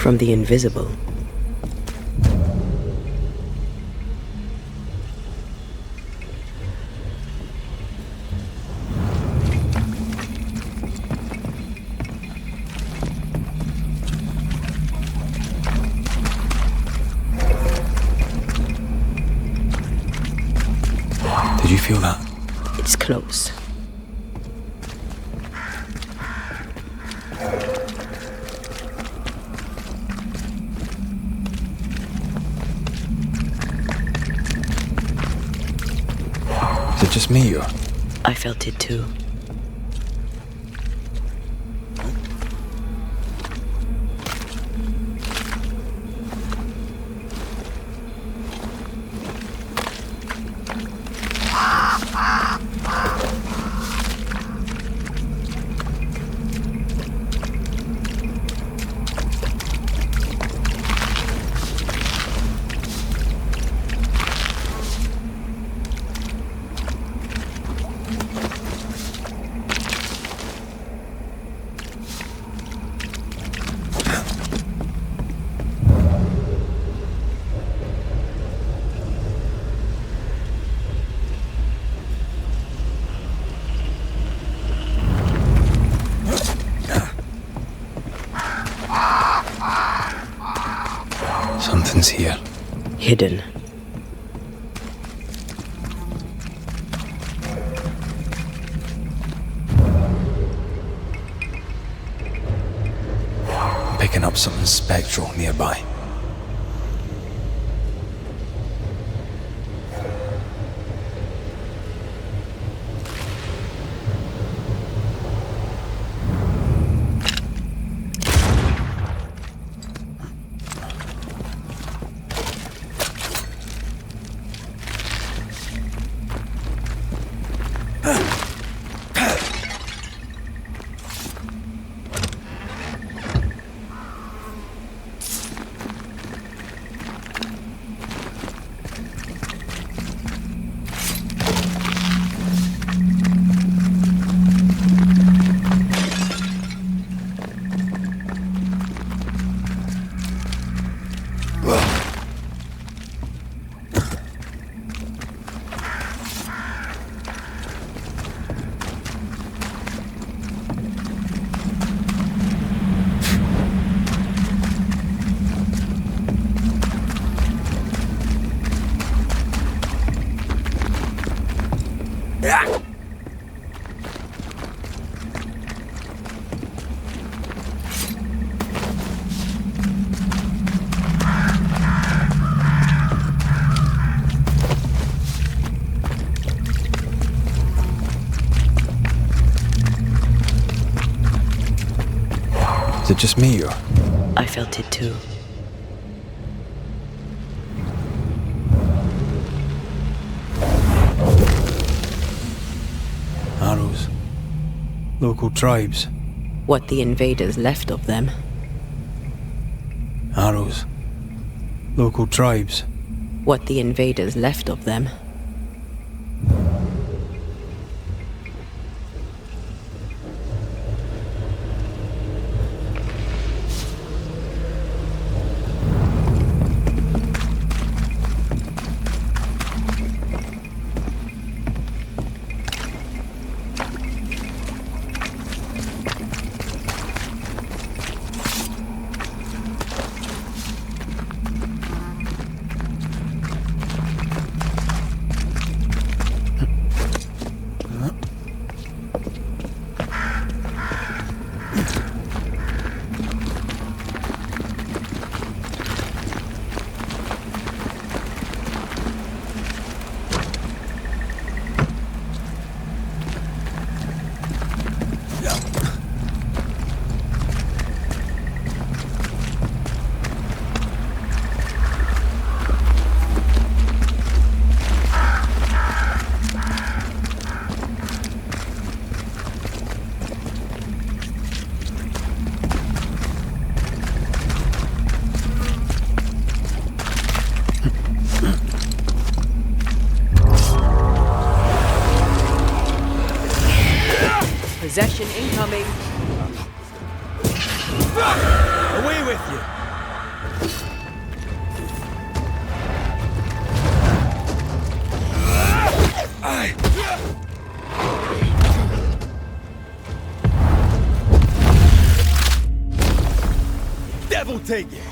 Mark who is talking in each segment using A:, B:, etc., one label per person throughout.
A: from the invisible.
B: Did you feel that?
A: It's close.
B: Is it just me or?
A: I felt it too.
B: Something's here.
A: Hidden.
B: I'm picking up something spectral nearby. Is it just me or?
A: I felt it too.
B: Arrows. Local tribes.
A: What the invaders left of them.
B: Arrows. Local tribes.
A: What the invaders left of them.
C: Possession incoming.
D: Away with you!
C: Devil take it!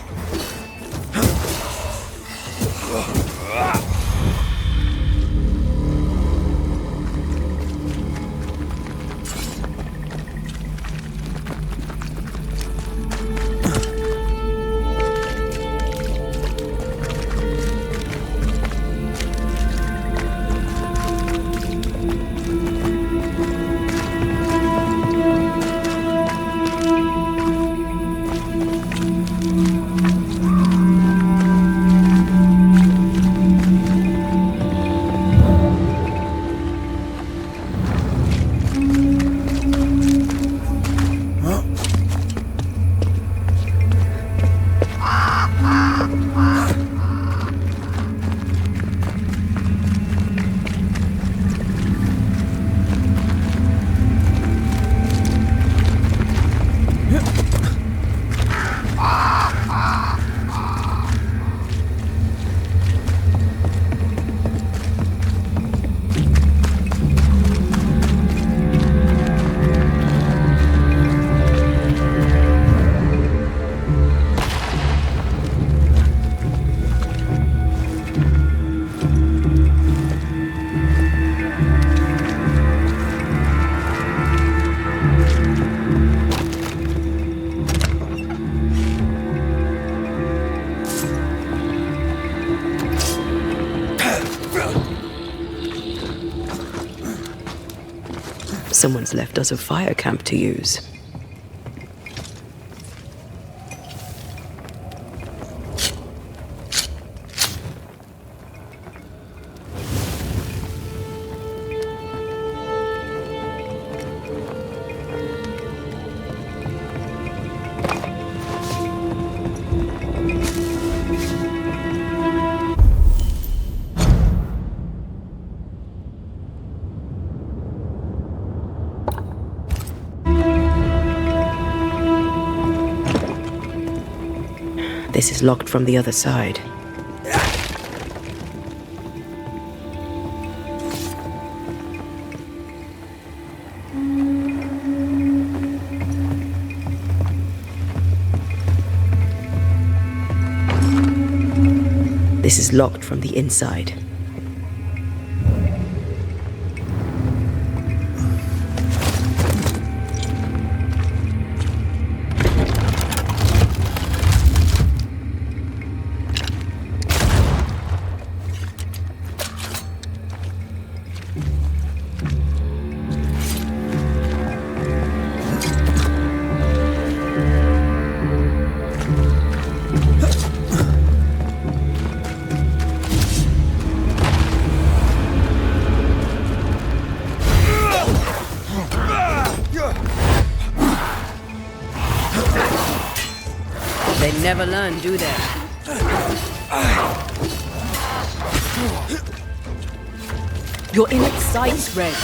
A: Someone's left us a fire camp to use. This is locked from the other side. This is locked from the inside. They never learn, do they? You're in its sights, Red.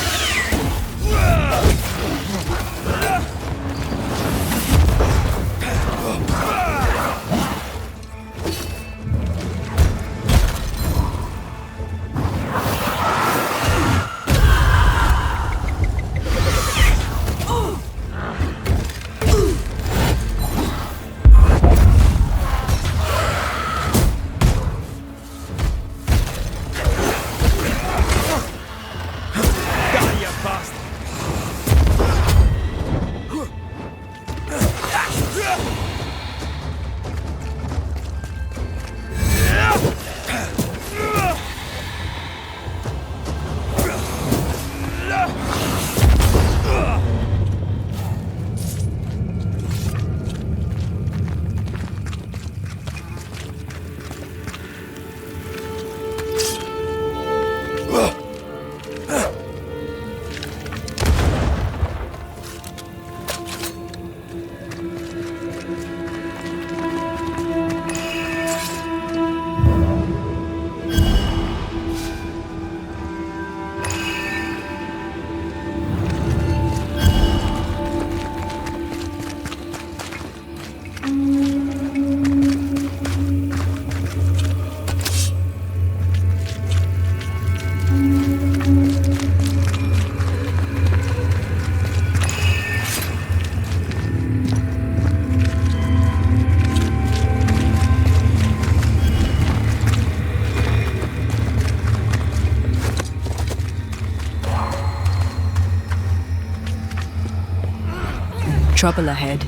D: trouble ahead.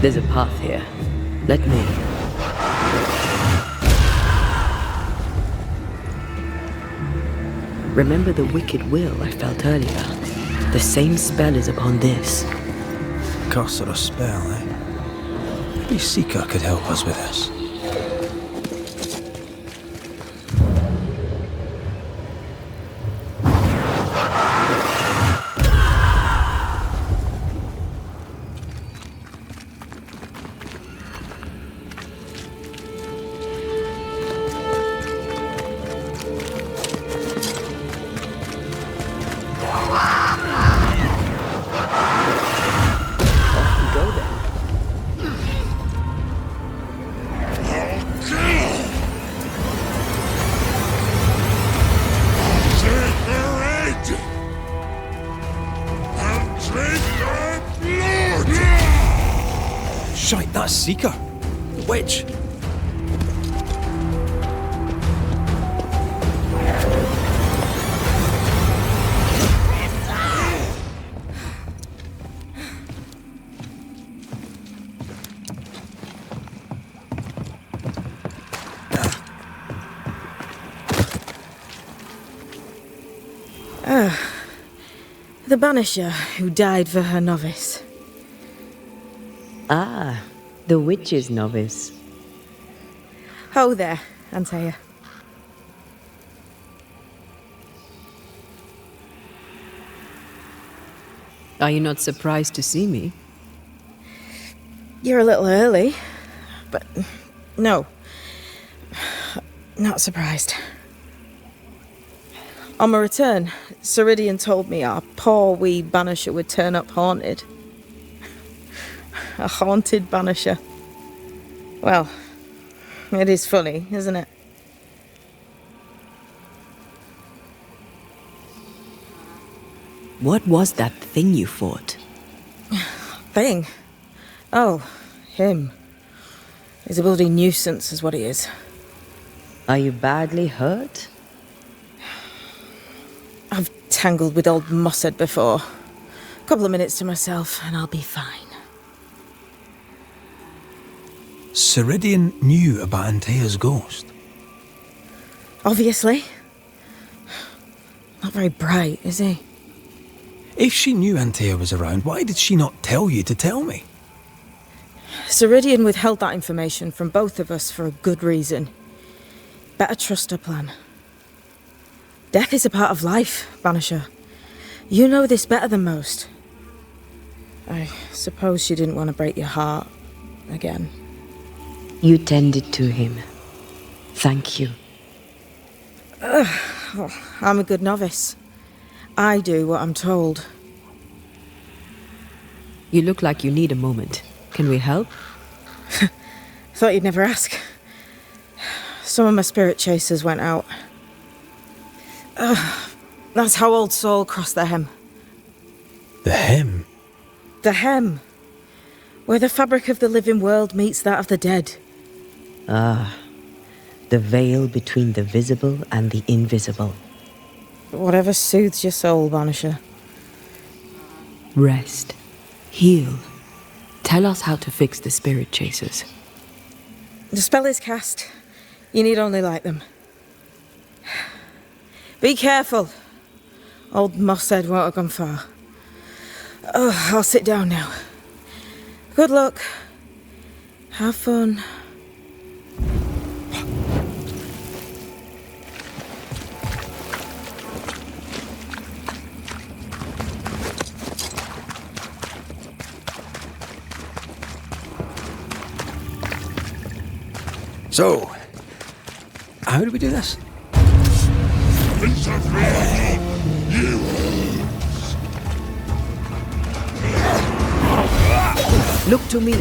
A: There's a path here. Let me. Remember the wicked will I felt earlier? The same spell is upon this.
B: Curse or a spell, eh? Maybe Seeker could help us with this. Shite, that's Seeker. The witch.
E: The Banisher who died for her novice.
A: Ah, the witch's novice.
E: Ho there, Antea.
D: Are you not surprised to see me?
E: You're a little early, but no, not surprised. On my return, Ceridian told me our poor wee Banisher would turn up haunted. A haunted Banisher. Well, it is funny, isn't it?
A: What was that thing you fought?
E: Thing? Oh, him. He's a bloody nuisance is what he is.
A: Are you badly hurt?
E: I've tangled with old Mossad before. A couple of minutes to myself and I'll be fine.
B: Ceridian knew about Antea's ghost.
E: Obviously. Not very bright, is he?
B: If she knew Antea was around, why did she not tell you to tell me?
E: Ceridian withheld that information from both of us for a good reason. Better trust her plan. Death is a part of life, Banisher. You know this better than most. I suppose she didn't want to break your heart again.
A: You tended to him. Thank you.
E: I'm a good novice. I do what I'm told.
D: You look like you need a moment. Can we help?
E: Thought you'd never ask. Some of my spirit chasers went out. That's how old Saul crossed the hem.
B: The hem?
E: The hem. Where the fabric of the living world meets that of the dead.
A: Ah, the veil between the visible and the invisible.
E: Whatever soothes your soul, Banisher.
D: Rest. Heal. Tell us how to fix the spirit chasers.
E: The spell is cast. You need only light them. Be careful. Old Mossad won't have gone far. Oh, I'll sit down now. Good luck. Have fun.
B: So, how do we do this?
A: Look to me.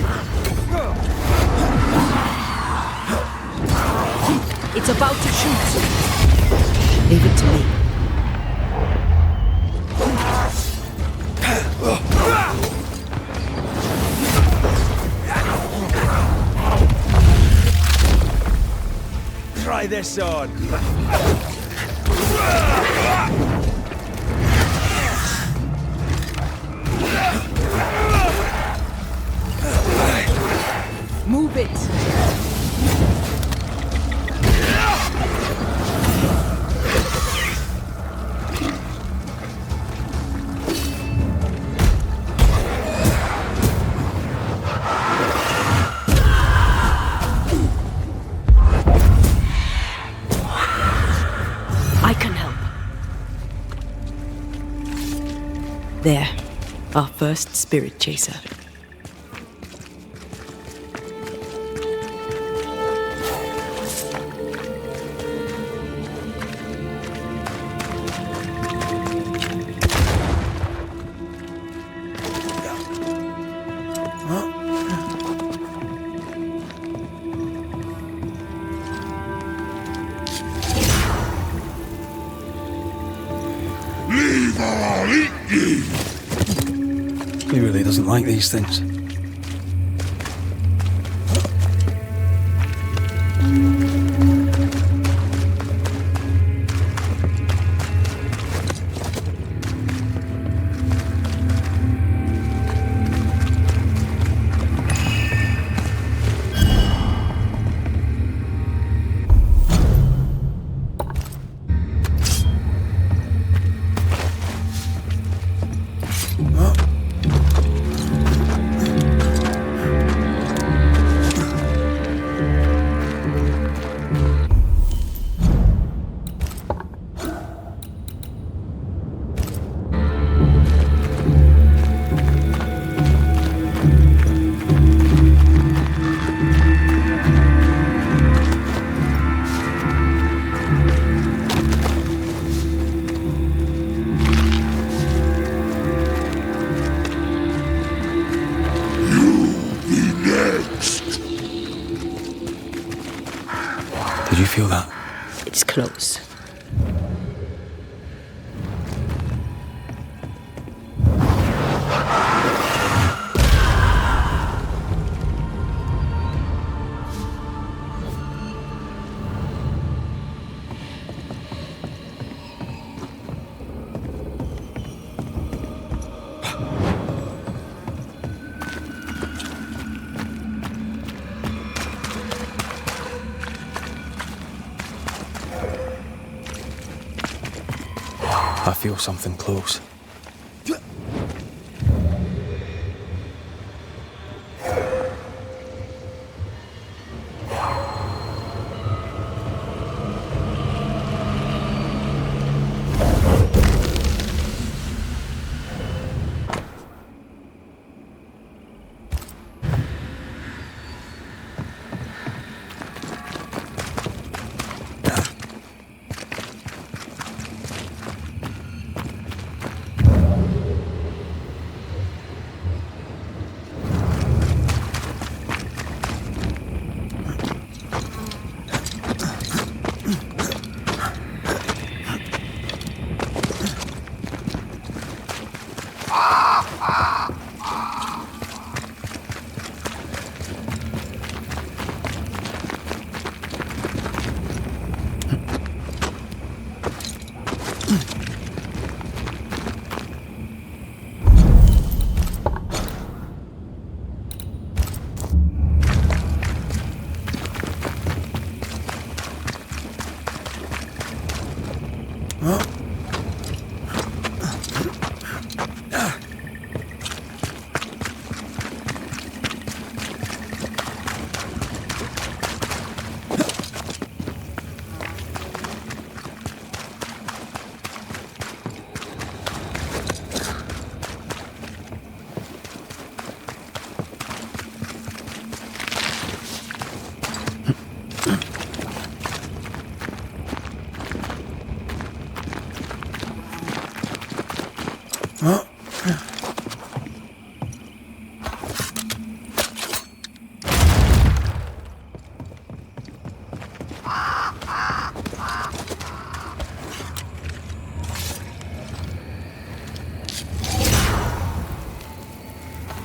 D: It's about to shoot.
A: Leave it to me.
C: this on.
D: Move it! I can help. There, our first spirit chaser.
B: He really doesn't like these things. Did you feel that?
D: It's close.
B: I feel something close.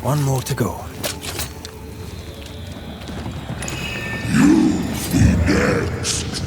B: One more to go.
F: You be next.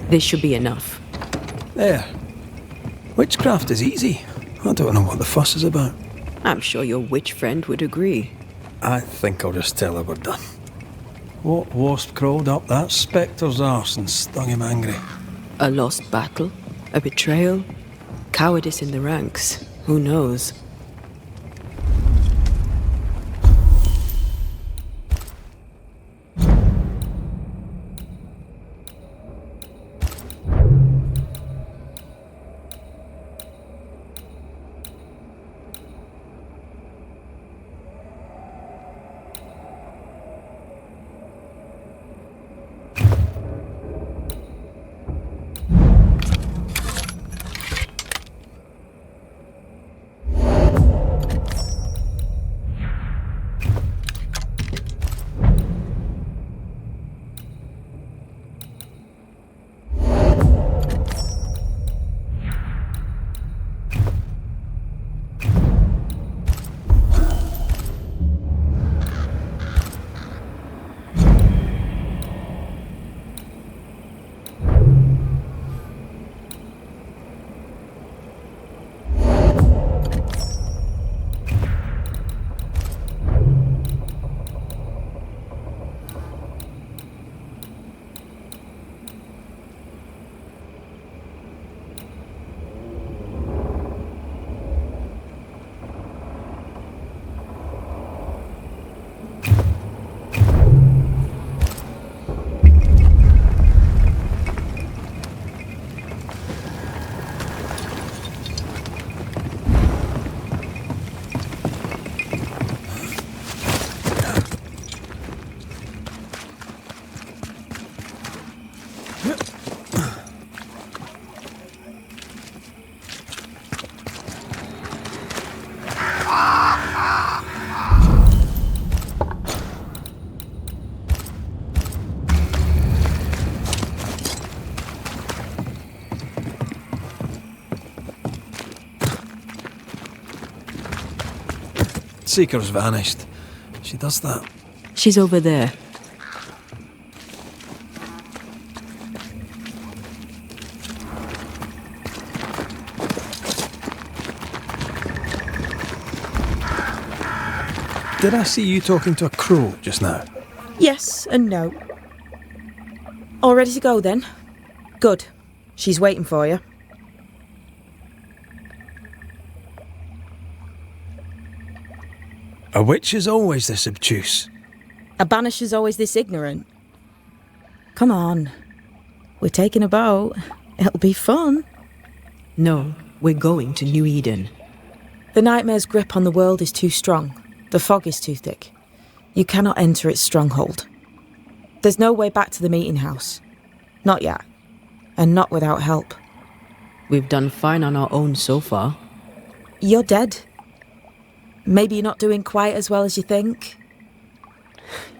D: This should be enough.
B: There. Witchcraft is easy. I don't know what the fuss is about.
D: I'm sure your witch friend would agree.
B: I think I'll just tell her we're done. What wasp crawled up that spectre's arse and stung him angry?
D: A lost battle? A betrayal? Cowardice in the ranks? Who knows?
B: Seeker's vanished. She does that.
D: She's over there.
B: Did I see you talking to a crow just now?
E: Yes and no. All ready to go then? Good. She's waiting for you.
B: A witch is always this obtuse.
E: A banisher's always this ignorant. Come on. We're taking a boat. It'll be fun.
D: No, we're going to New Eden.
E: The nightmare's grip on the world is too strong. The fog is too thick. You cannot enter its stronghold. There's no way back to the meeting house. Not yet. And not without help.
D: We've done fine on our own so far.
E: You're dead. Maybe you're not doing quite as well as you think.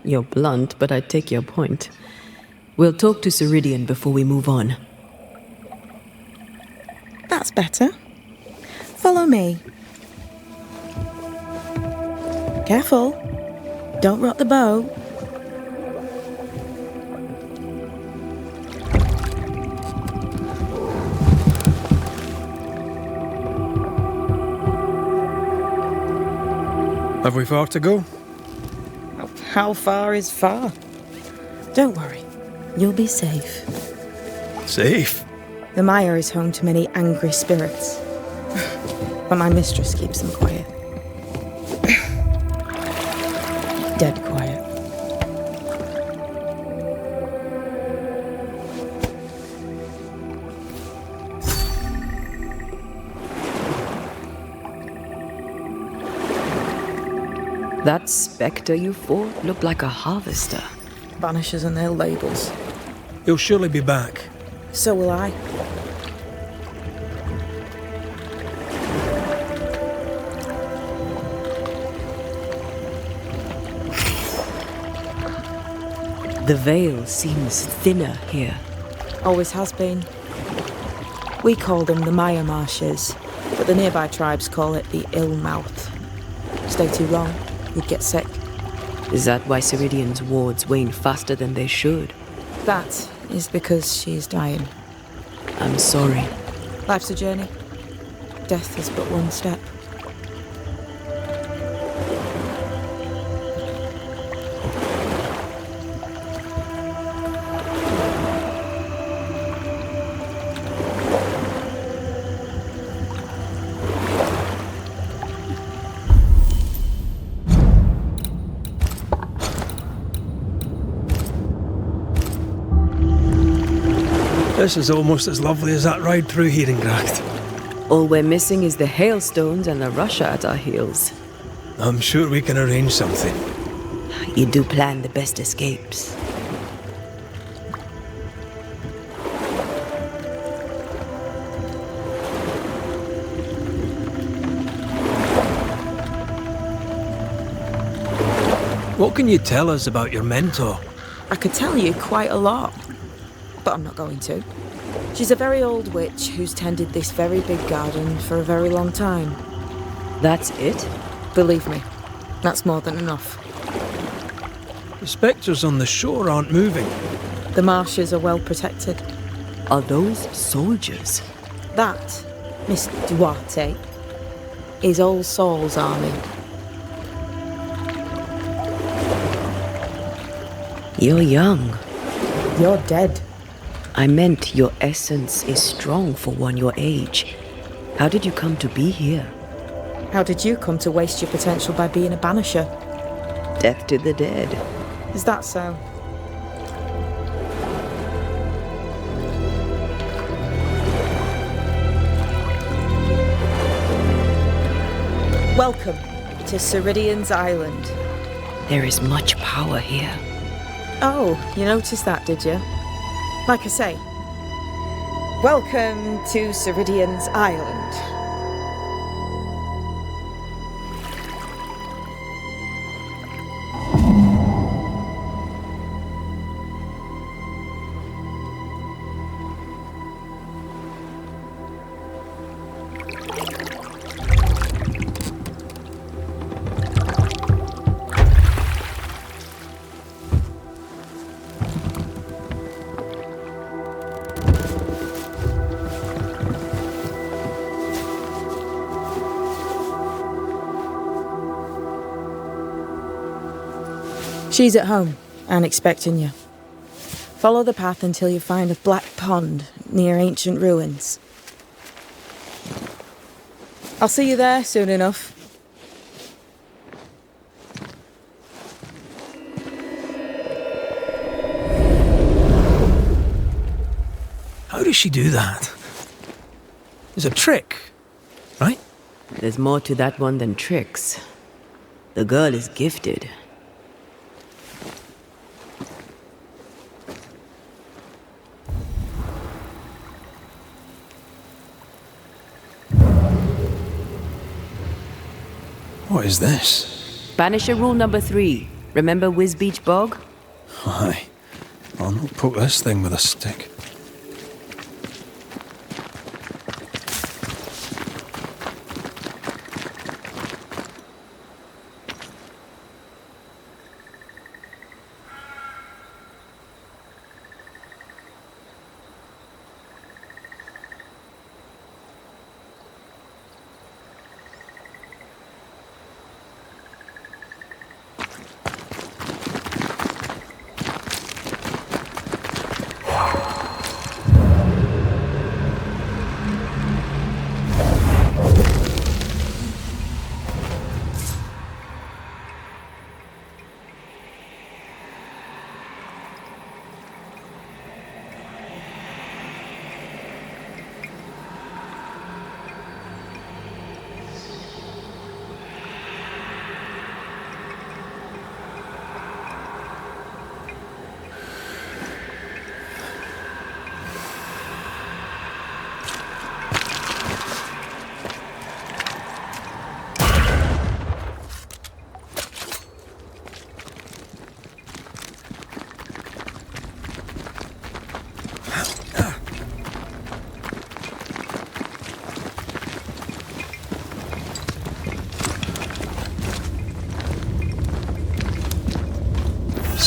D: You're blunt, but I take your point. We'll talk to Ceridian before we move on.
E: That's better. Follow me. Careful. Don't rock the boat.
B: Have we far to go?
E: How far is far? Don't worry. You'll be safe.
B: Safe?
E: The mire is home to many angry spirits. But my mistress keeps them quiet. Dead quiet.
D: That spectre you fought looked like a harvester.
E: Banishers and their labels.
B: He'll surely be back.
E: So will I.
D: The veil seems thinner here.
E: Always has been. We call them the Maya Marshes, but the nearby tribes call it the Ill Mouth. Stay too long, you'd get sick.
D: Is that why Ceridian's wards wane faster than they should?
E: That is because she is dying.
D: I'm sorry.
E: Life's a journey. Death is but one step.
B: This is almost as lovely as that ride through Herengracht.
D: All we're missing is the hailstones and the Russia at our heels.
B: I'm sure we can arrange something.
A: You do plan the best escapes.
B: What can you tell us about your mentor?
E: I could tell you quite a lot, but I'm not going to. She's a very old witch who's tended this very big garden for a very long time.
D: That's it?
E: Believe me, that's more than enough.
B: The spectres on the shore aren't moving.
E: The marshes are well protected.
D: Are those soldiers?
E: That, Miss Duarte, is All Souls' army.
A: You're young.
E: You're dead.
A: I meant your essence is strong for one your age. How did you come to be here?
E: How did you come to waste your potential by being a banisher?
A: Death to the dead.
E: Is that so? Welcome to Ceridian's Island.
A: There is much power here.
E: Oh, you noticed that, did you? Like I say, welcome to Ceridian's Island. She's at home and expecting you. Follow the path until you find a black pond near ancient ruins. I'll see you there soon enough.
B: How does she do that? It's a trick, right?
D: There's more to that one than tricks. The girl is gifted.
B: What is this?
D: Banisher rule number 3. Remember Whiz Beach Bog?
B: Aye. I'll not poke this thing with a stick.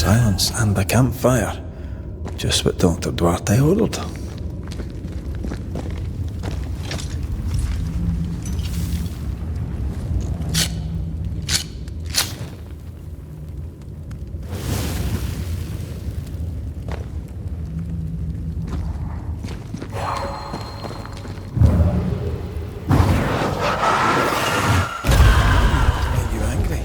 B: silence and a campfire. Just what Dr. Duarte ordered. Make you angry?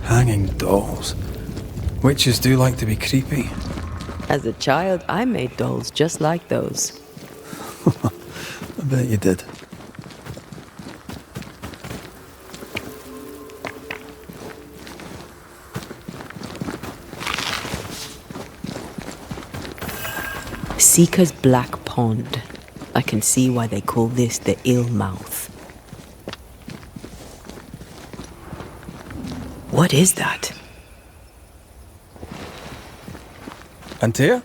B: Hanging dolls. Witches do like to be creepy.
A: As a child, I made dolls just like those.
B: I bet you did.
A: Seeker's Black Pond. I can see why they call this the Ill Mouth. What is that?
B: Antea?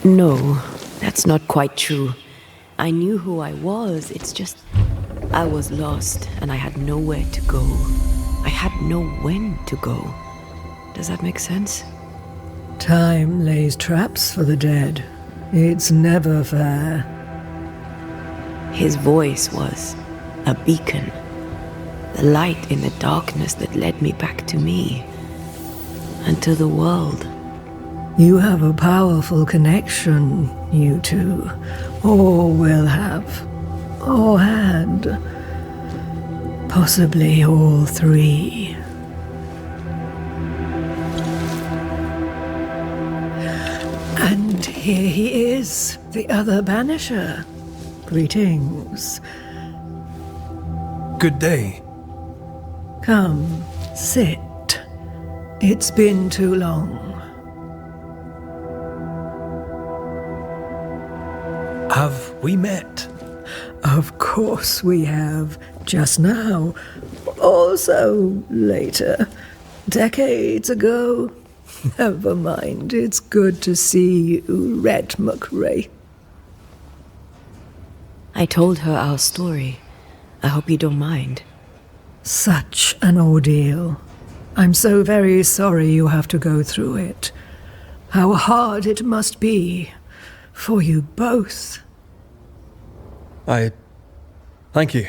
A: No, that's not quite true. I knew who I was, it's just I was lost and I had nowhere to go. I had no when to go. Does that make sense?
F: Time lays traps for the dead. It's never fair.
A: His voice was a beacon. The light in the darkness that led me back to me. And to the world.
F: You have a powerful connection, you two. Or will have. Or had. Possibly all three. And here he is, the other Banisher. Greetings.
B: Good day.
F: Come, sit. It's been too long.
B: Have we met?
F: Of course we have. Just now. Also later. Decades ago. Never mind. It's good to see you, Red McRae.
A: I told her our story. I hope you don't mind.
F: Such an ordeal. I'm so very sorry you have to go through it. How hard it must be for you both.
B: Thank you.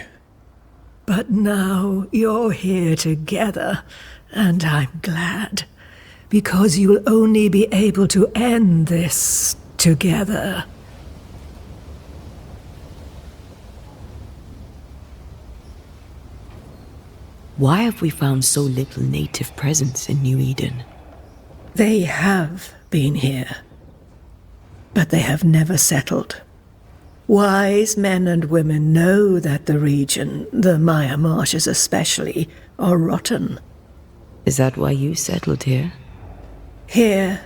F: But now you're here together, and I'm glad. Because you'll only be able to end this together.
A: Why have we found so little native presence in New Eden?
F: They have been here, but they have never settled. Wise men and women know that the region, the Maya marshes especially, are rotten.
A: Is that why you settled here?
F: Here,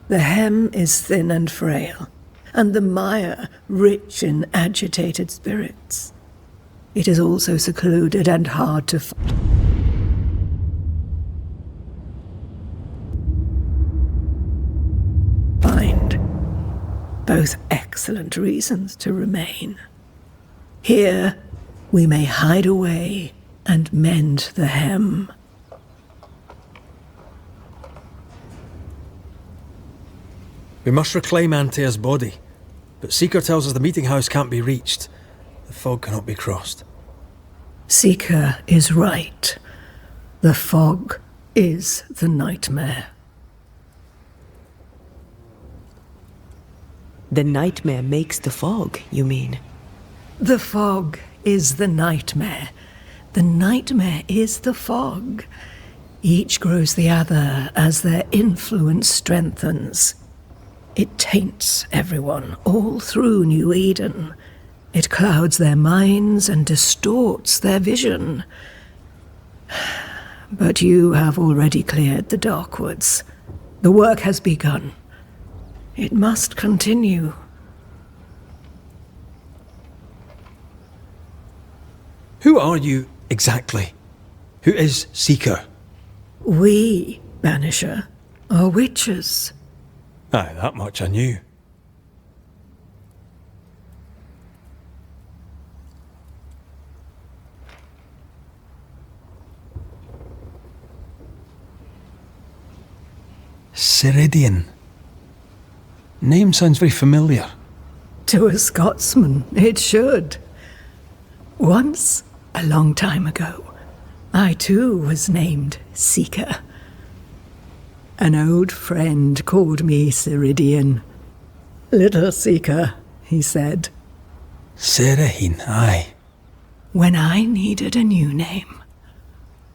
F: the hem is thin and frail, and the Maya rich in agitated spirits. It is also secluded and hard to find. Both excellent reasons to remain. Here, we may hide away and mend the hem.
B: We must reclaim Antea's body, but Seeker tells us the meeting house can't be reached. The fog cannot be crossed.
F: Seeker is right. The fog is the nightmare.
A: The nightmare makes the fog, you mean?
F: The fog is the nightmare. The nightmare is the fog. Each grows the other as their influence strengthens. It taints everyone all through New Eden. It clouds their minds and distorts their vision. But you have already cleared the Darkwoods. The work has begun. It must continue.
B: Who are you exactly? Who is Seeker?
F: We, Banisher, are witches.
B: Aye, that much I knew. Ceridian. Name sounds very familiar.
F: To a Scotsman, it should. Once, a long time ago, I too was named Seeker. An old friend called me Ceridian. Little Seeker, he said.
B: Serahine, aye.
F: When I needed a new name,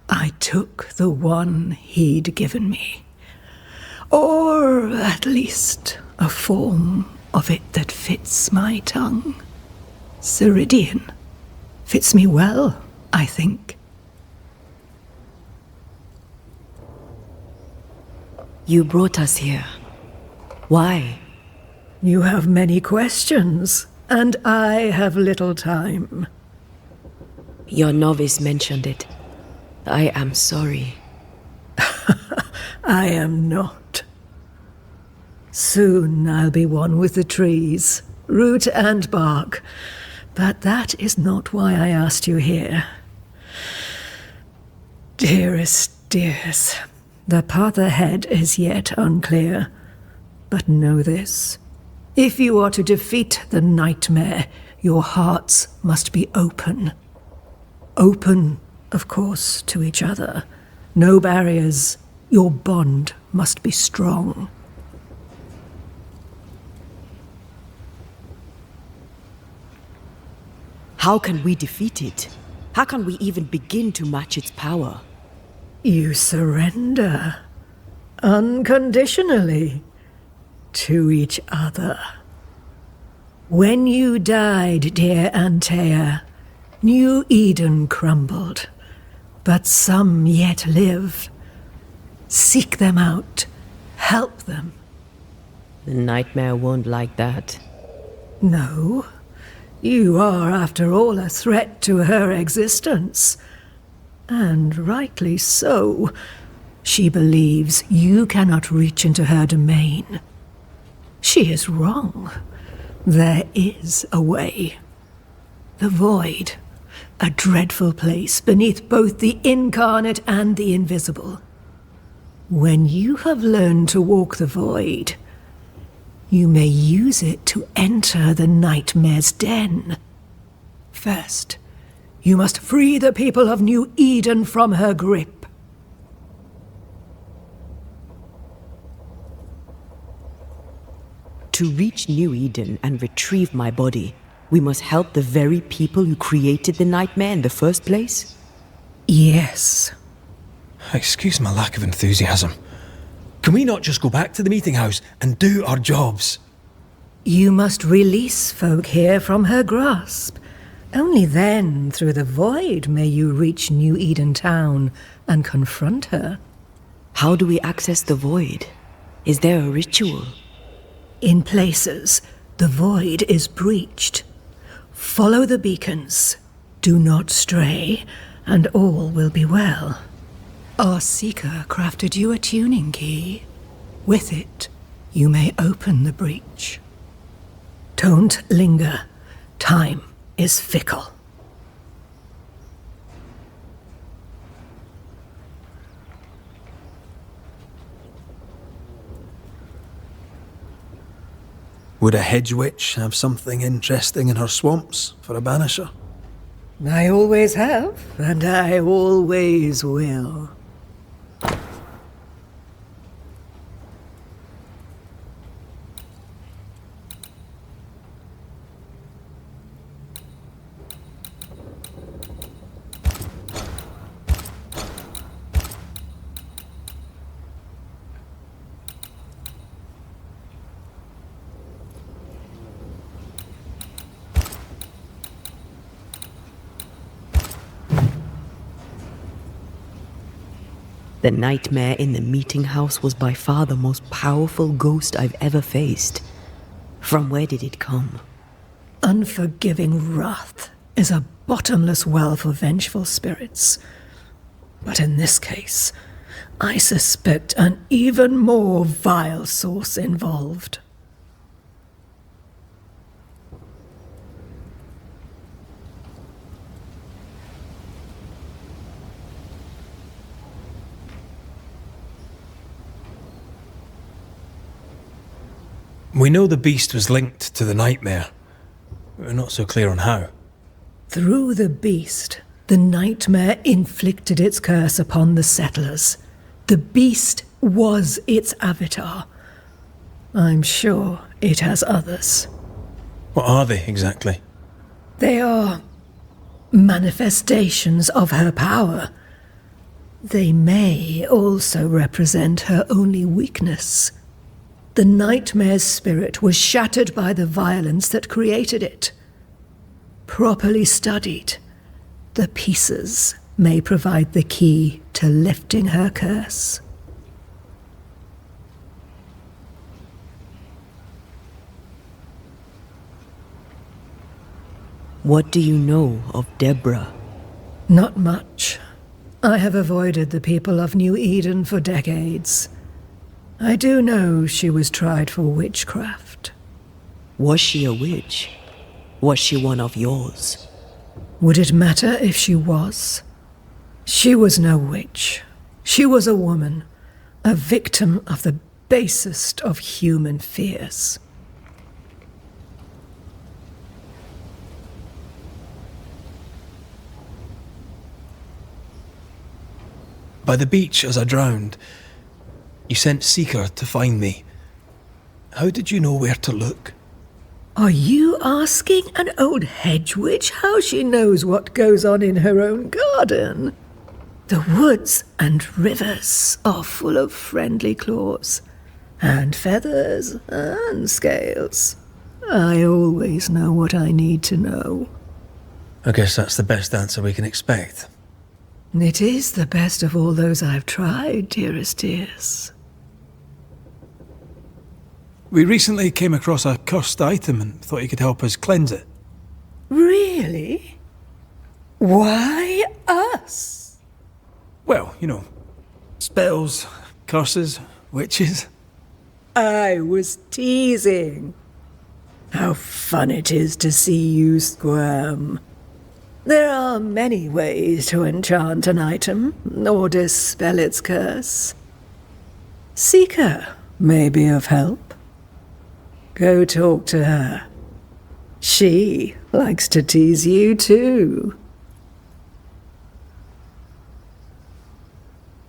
F: I took the one he'd given me. Or at least a form of it that fits my tongue. Ceridian fits me well, I think.
A: You brought us here. Why?
F: You have many questions, and I have little time.
A: Your novice mentioned it. I am sorry.
F: I am not. Soon I'll be one with the trees, root and bark. But that is not why I asked you here. Dearest dears, the path ahead is yet unclear. But know this. If you are to defeat the nightmare, your hearts must be open. Open, of course, to each other. No barriers. Your bond must be strong.
A: How can we defeat it? How can we even begin to match its power?
F: You surrender unconditionally to each other. When you died, dear Antea, New Eden crumbled, but some yet live. Seek them out. Help them.
A: The nightmare won't like that.
F: No. You are, after all, a threat to her existence. And rightly so. She believes you cannot reach into her domain. She is wrong. There is a way. The void. A dreadful place beneath both the incarnate and the invisible. When you have learned to walk the void, you may use it to enter the nightmare's den. First, you must free the people of New Eden from her grip.
A: To reach New Eden and retrieve my body, we must help the very people who created the nightmare in the first place?
F: Yes.
B: Excuse my lack of enthusiasm. Can we not just go back to the meeting house and do our jobs?
F: You must release folk here from her grasp. Only then, through the void, may you reach New Eden Town and confront her.
A: How do we access the void? Is there a ritual?
F: In places, the void is breached. Follow the beacons. Do not stray, and all will be well. Our seeker crafted you a tuning key. With it, you may open the breach. Don't linger. Time is fickle.
B: Would a hedge witch have something interesting in her swamps for a banisher?
F: I always have, and I always will.
A: The nightmare in the meeting house was by far the most powerful ghost I've ever faced. From where did it come?
F: Unforgiving wrath is a bottomless well for vengeful spirits. But in this case, I suspect an even more vile source involved.
B: We know the beast was linked to the nightmare. We're not so clear on how.
F: Through the beast, the nightmare inflicted its curse upon the settlers. The beast was its avatar. I'm sure it has others.
B: What are they exactly?
F: They are manifestations of her power. They may also represent her only weakness. The nightmare's spirit was shattered by the violence that created it. Properly studied, the pieces may provide the key to lifting her curse.
A: What do you know of Deborah?
F: Not much. I have avoided the people of New Eden for decades. I do know she was tried for witchcraft.
A: Was she a witch? Was she one of yours?
F: Would it matter if she was? She was no witch. She was a woman, a victim of the basest of human fears.
B: By the beach as I drowned, you sent Seeker to find me. How did you know where to look?
F: Are you asking an old hedge witch how she knows what goes on in her own garden? The woods and rivers are full of friendly claws, and feathers and scales. I always know what I need to know.
B: I guess that's the best answer we can expect.
F: It is the best of all those I've tried, dearest dears.
B: We recently came across a cursed item and thought you could help us cleanse it.
F: Really? Why us?
B: Well, you know, spells, curses, witches.
F: I was teasing. How fun it is to see you squirm. There are many ways to enchant an item or dispel its curse. Seeker may be of help. Go talk to her. She likes to tease you too.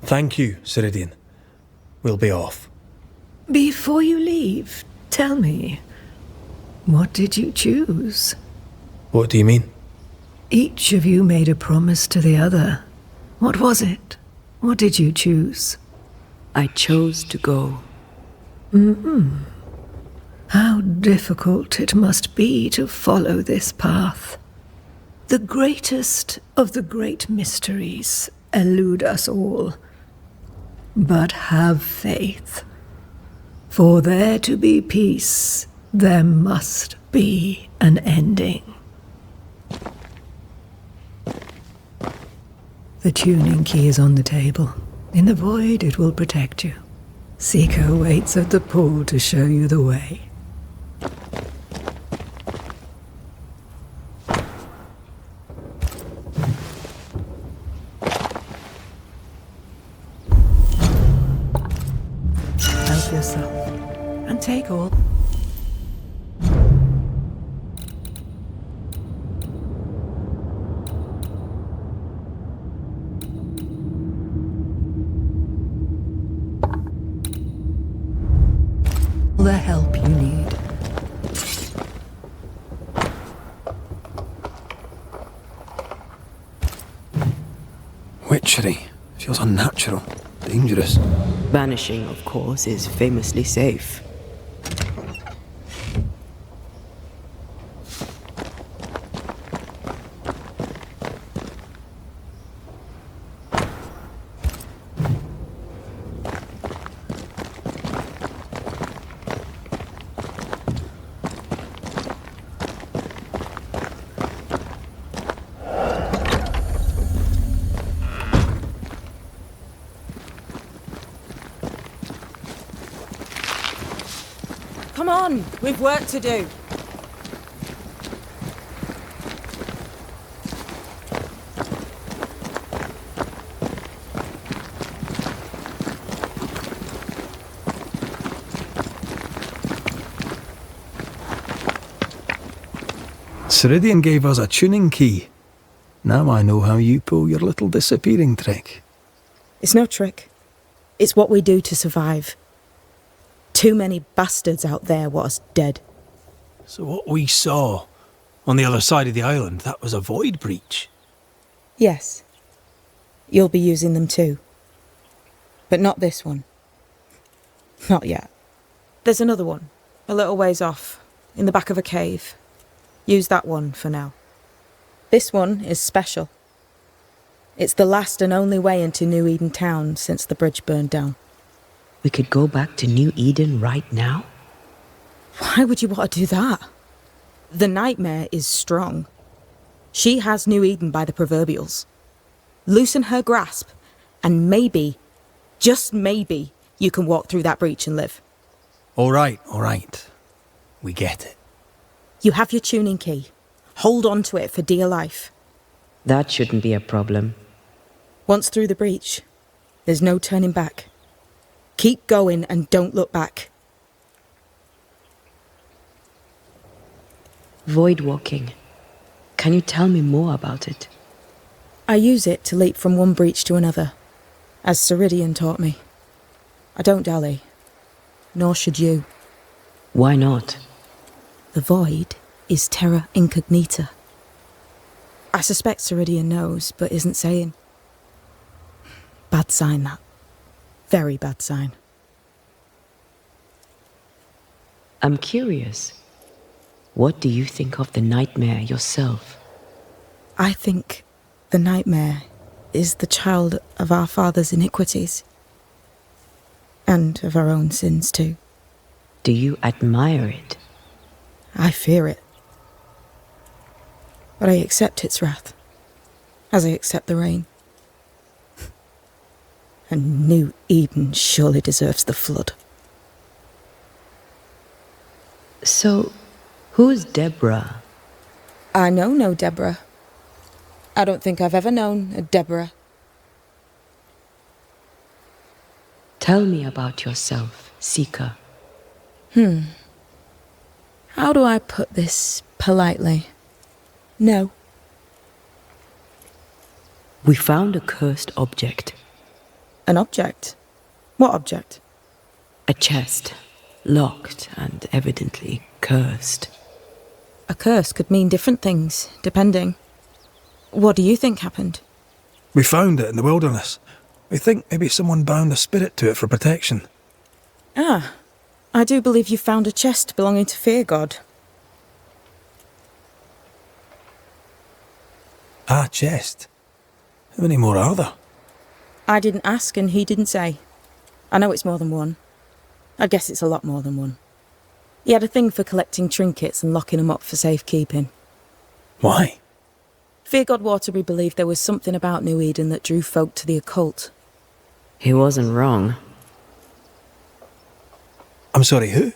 B: Thank you, Ceridian. We'll be off.
F: Before you leave, tell me, what did you choose?
B: What do you mean?
F: Each of you made a promise to the other. What was it? What did you choose?
A: I chose to go.
F: How difficult it must be to follow this path. The greatest of the great mysteries elude us all. But have faith. For there to be peace, there must be an ending. The tuning key is on the table. In the void, it will protect you. Seeker waits at the pool to show you the way. Help yourself and take all. The help you need.
B: Witchery. Feels unnatural. Dangerous.
A: Banishing, of course, is famously safe.
E: Come on, we've work to do.
B: Ceridian gave us a tuning key. Now I know how you pull your little disappearing trick.
E: It's no trick. It's what we do to survive. Too many bastards out there want us dead.
B: So what we saw on the other side of the island, that was a void breach?
E: Yes. You'll be using them too. But not this one. Not yet. There's another one, a little ways off, in the back of a cave. Use that one for now. This one is special. It's the last and only way into New Eden town since the bridge burned down.
A: We could go back to New Eden right now?
E: Why would you want to do that? The nightmare is strong. She has New Eden by the proverbials. Loosen her grasp, and maybe, just maybe, you can walk through that breach and live.
B: All right. We get it.
E: You have your tuning key. Hold on to it for dear life.
A: That shouldn't be a problem.
E: Once through the breach, there's no turning back. Keep going and don't look back.
A: Void walking. Can you tell me more about it?
E: I use it to leap from one breach to another, as Ceridian taught me. I don't dally, nor should you.
A: Why not?
E: The void is terra incognita. I suspect Ceridian knows, but isn't saying. Bad sign, that. Very bad sign.
A: I'm curious. What do you think of the nightmare yourself?
E: I think the nightmare is the child of our father's iniquities. And of our own sins too.
A: Do you admire it?
E: I fear it. But I accept its wrath, as I accept the rain. And New Eden surely deserves the flood.
A: So, who's Deborah?
E: I know no Deborah. I don't think I've ever known a Deborah.
A: Tell me about yourself, Seeker.
E: How do I put this politely? No.
A: We found a cursed object.
E: An object? What object?
A: A chest, locked and evidently cursed.
E: A curse could mean different things, depending. What do you think happened?
B: We found it in the wilderness. We think maybe someone bound a spirit to it for protection.
E: Ah, I do believe you found a chest belonging to Fear God.
B: Ah, chest. How many more are there?
E: I didn't ask and he didn't say. I know it's more than one. I guess it's a lot more than one. He had a thing for collecting trinkets and locking them up for safekeeping.
B: Why?
E: Fear God Waterbury believed there was something about New Eden that drew folk to the occult.
D: He wasn't wrong.
B: I'm sorry, who?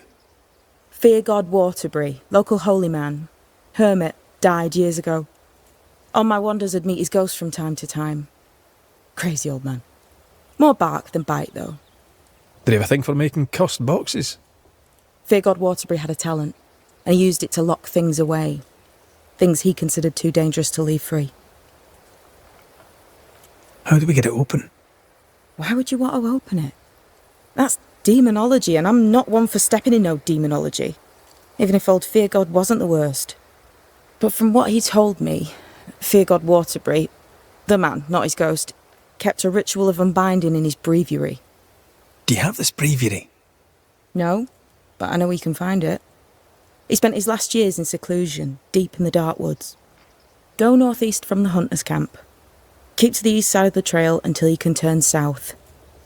E: Fear God Waterbury, local holy man, hermit, died years ago. On my wanders I'd meet his ghost from time to time. Crazy old man. More bark than bite, though.
B: Did he have a thing for making cursed boxes?
E: Fear God Waterbury had a talent, and he used it to lock things away. Things he considered too dangerous to leave free.
B: How do we get it open?
E: Why would you want to open it? That's demonology, and I'm not one for stepping in no demonology, even if old Fear God wasn't the worst. But from what he told me, Fear God Waterbury, the man, not his ghost, kept a ritual of unbinding in his breviary.
B: Do you have this breviary?
E: No, but I know he can find it. He spent his last years in seclusion, deep in the dark woods. Go northeast from the hunter's camp. Keep to the east side of the trail until you can turn south.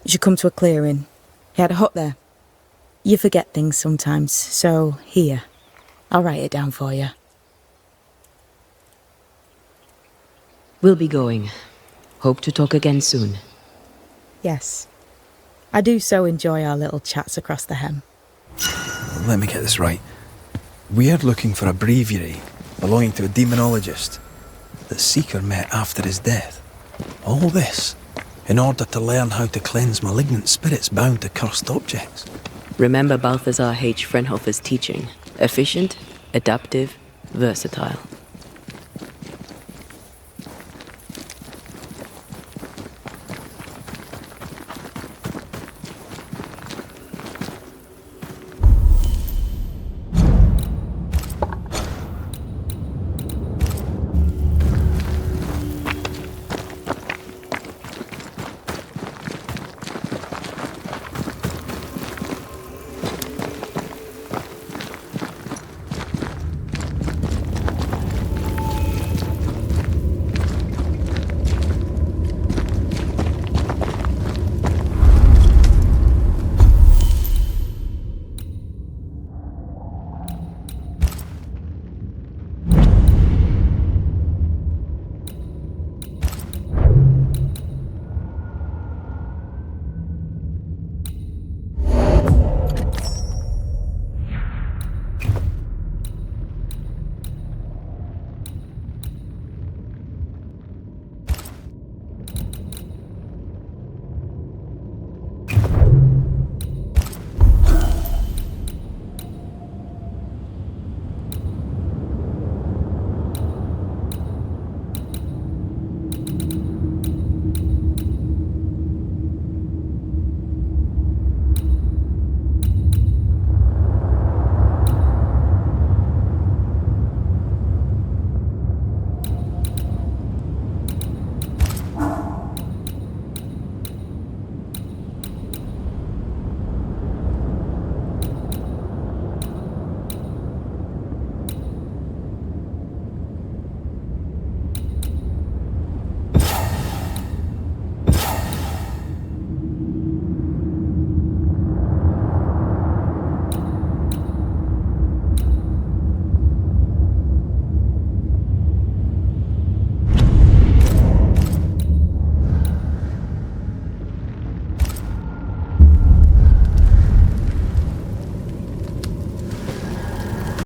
E: You should come to a clearing. He had a hut there. You forget things sometimes, so here. I'll write it down for you.
D: We'll be going. Hope to talk again soon.
E: Yes. I do so enjoy our little chats across the hem.
B: Let me get this right. We're looking for a breviary belonging to a demonologist that Seeker met after his death. All this in order to learn how to cleanse malignant spirits bound to cursed objects.
D: Remember Balthazar H. Frenhofer's teaching. Efficient, adaptive, versatile.